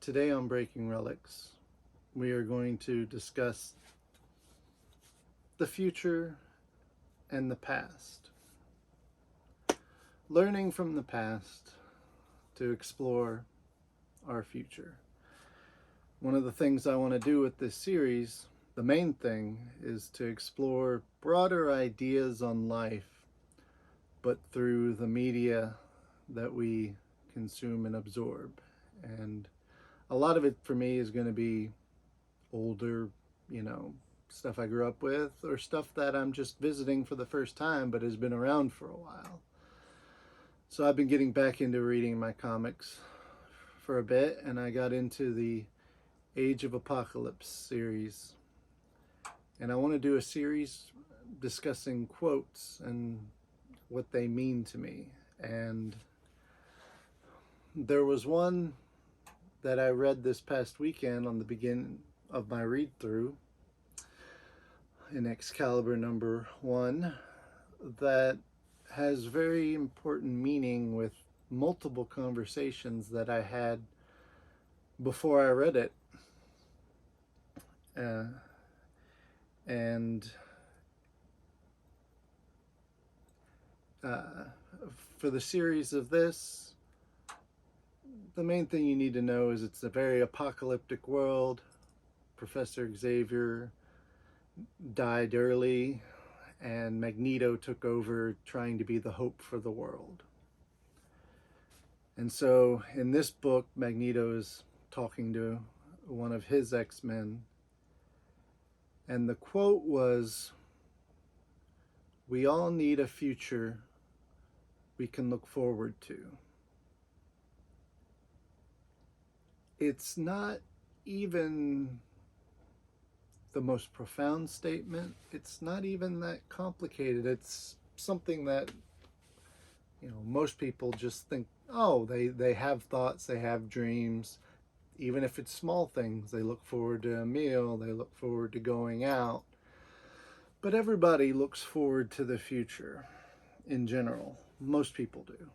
Today on Breaking Relics, we are going to discuss the future and the past. Learning from the past to explore our future. One of the things I want to do with this series, the main thing, is to explore broader ideas on life, but through the media that we consume and absorb. And a lot of it for me is going to be older, stuff I grew up with, or stuff that I'm just visiting for the first time but has been around for a while. So I've been getting back into reading my comics for a bit, and I got into the Age of Apocalypse series. And I want to do a series discussing quotes and what they mean to me. And there was one that I read this past weekend on the beginning of my read through in Excalibur #1 that has very important meaning with multiple conversations that I had before I read it. And for the series of this, the main thing you need to know is it's a very apocalyptic world. Professor Xavier died early, and Magneto took over trying to be the hope for the world. And so in this book, Magneto is talking to one of his X-Men, and the quote was, "We all need a future we can look forward to." It's not even the most profound statement. It's not even that complicated. It's something that, most people just think, oh, they have thoughts, they have dreams. Even if it's small things, they look forward to a meal, they look forward to going out. But everybody looks forward to the future in general. Most people do.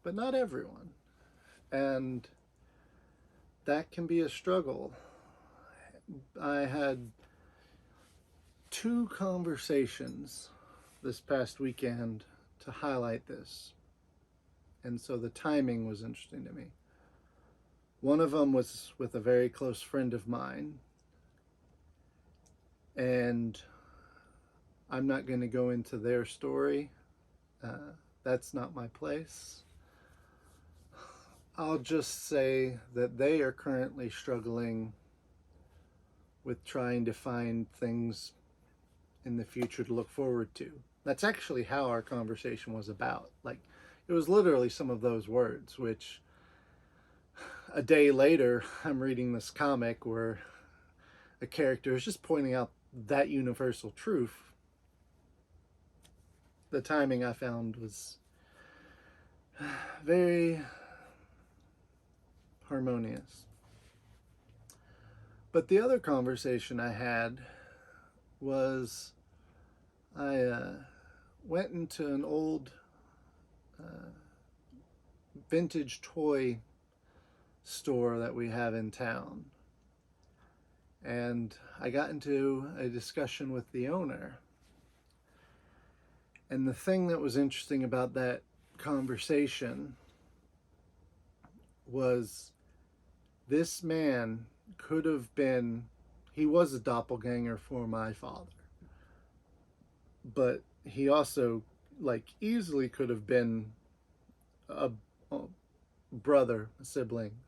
But not everyone. And that can be a struggle. I had 2 conversations this past weekend to highlight this. And so the timing was interesting to me. One of them was with a very close friend of mine. And I'm not going to go into their story. That's not my place. I'll just say that they are currently struggling with trying to find things in the future to look forward to. That's actually how our conversation was about. It was literally some of those words, which a day later, I'm reading this comic where a character is just pointing out that universal truth. The timing I found was very harmonious. But the other conversation I had was I went into an old vintage toy store that we have in town. And I got into a discussion with the owner. And the thing that was interesting about that conversation was this man could have been, he was a doppelganger for my father. But he also, easily could have been a brother, a sibling.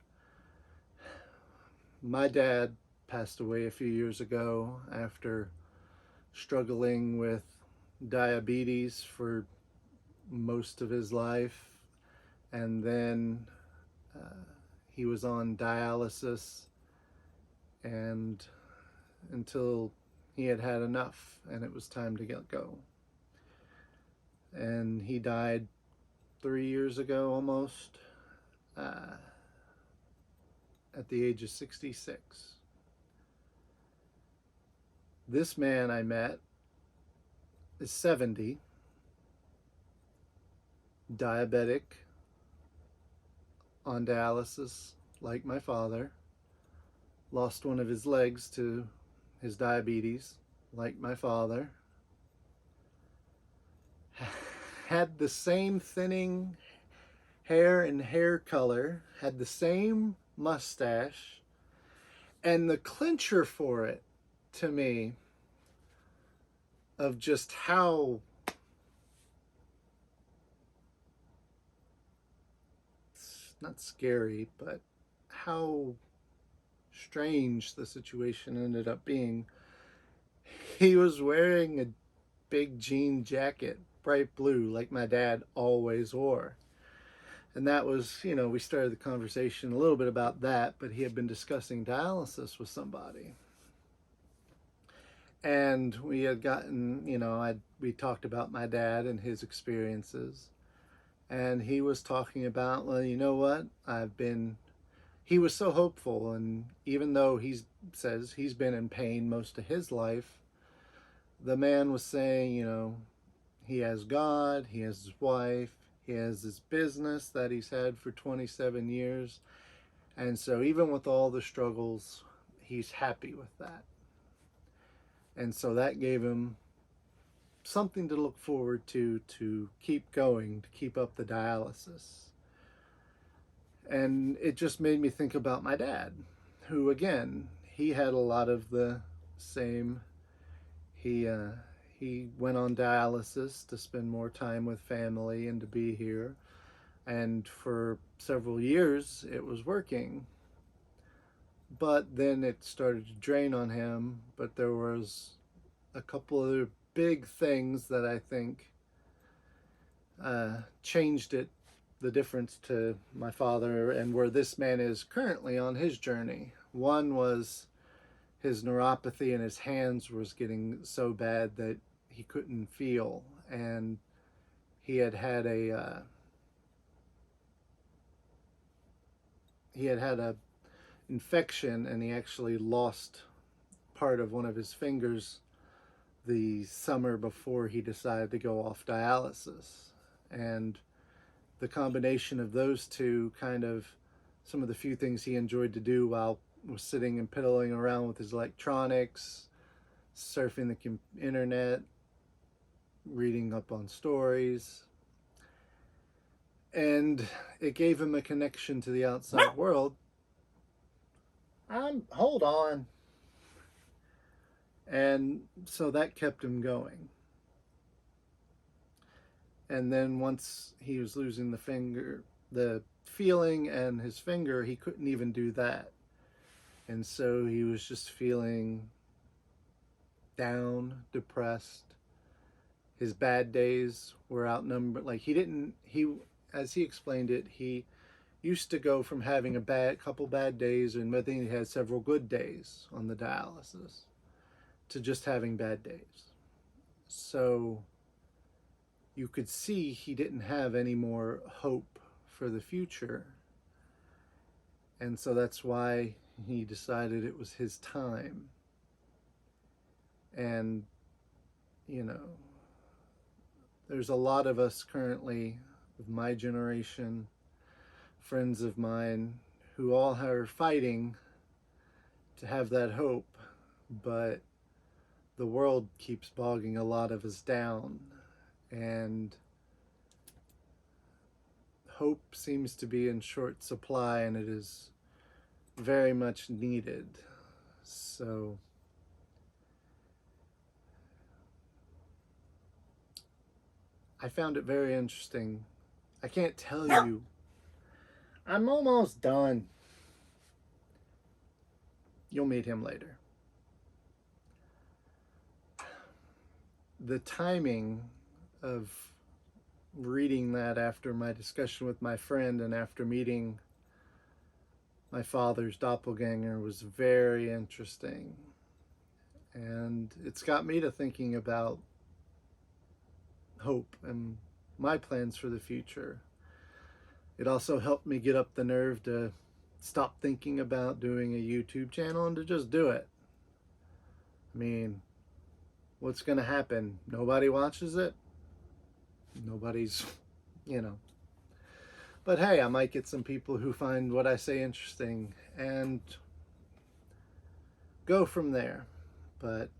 My dad passed away a few years ago after struggling with diabetes for most of his life, and then he was on dialysis and until he had had enough and it was time to go. And he died 3 years ago almost, at the age of 66. This man I met is 70, diabetic, on dialysis, like my father, lost one of his legs to his diabetes, like my father, had the same thinning hair and hair color, had the same mustache, and the clincher for it to me of just how not scary, but how strange the situation ended up being. He was wearing a big jean jacket, bright blue, like my dad always wore. And that was, we started the conversation a little bit about that, but he had been discussing dialysis with somebody. And we had gotten, we talked about my dad and his experiences. And he was talking about, well, you know what? He was so hopeful. And even though he says he's been in pain most of his life, the man was saying, he has God, he has his wife, he has his business that he's had for 27 years. And so even with all the struggles, he's happy with that. And so that gave him something to look forward to keep going, to keep up the dialysis. And it just made me think about my dad, who, again, he had a lot of the same. He went on dialysis to spend more time with family and to be here. And for several years, it was working. But then it started to drain on him. But there was a couple other big things that I think changed it, the difference to my father and where this man is currently on his journey. One was his neuropathy in his hands was getting so bad that he couldn't feel, and he had had a infection, and he actually lost part of one of his fingers the summer before he decided to go off dialysis. And the combination of those two, kind of some of the few things he enjoyed to do while was sitting and piddling around with his electronics, surfing the internet, reading up on stories, and it gave him a connection to the outside world. Hold on. And so that kept him going. And then once he was losing the feeling and his finger, he couldn't even do that. And so he was just feeling down, depressed. His bad days were outnumbered. Like as he explained it, he used to go from having a couple bad days, and then he had several good days on the dialysis, to just having bad days. So you could see he didn't have any more hope for the future. And so that's why he decided it was his time. And, there's a lot of us currently of my generation, friends of mine, who all are fighting to have that hope, but the world keeps bogging a lot of us down, and hope seems to be in short supply, and it is very much needed. So I found it very interesting. I can't tell you. I'm almost done. You'll meet him later. The timing of reading that after my discussion with my friend and after meeting my father's doppelganger was very interesting. And it's got me to thinking about hope and my plans for the future. It also helped me get up the nerve to stop thinking about doing a YouTube channel and to just do it. I mean, what's going to happen? Nobody watches it? Nobody's, But But hey, I might get some people who find what I say interesting and go from there. But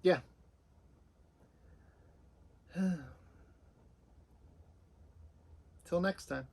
yeah. Till next time.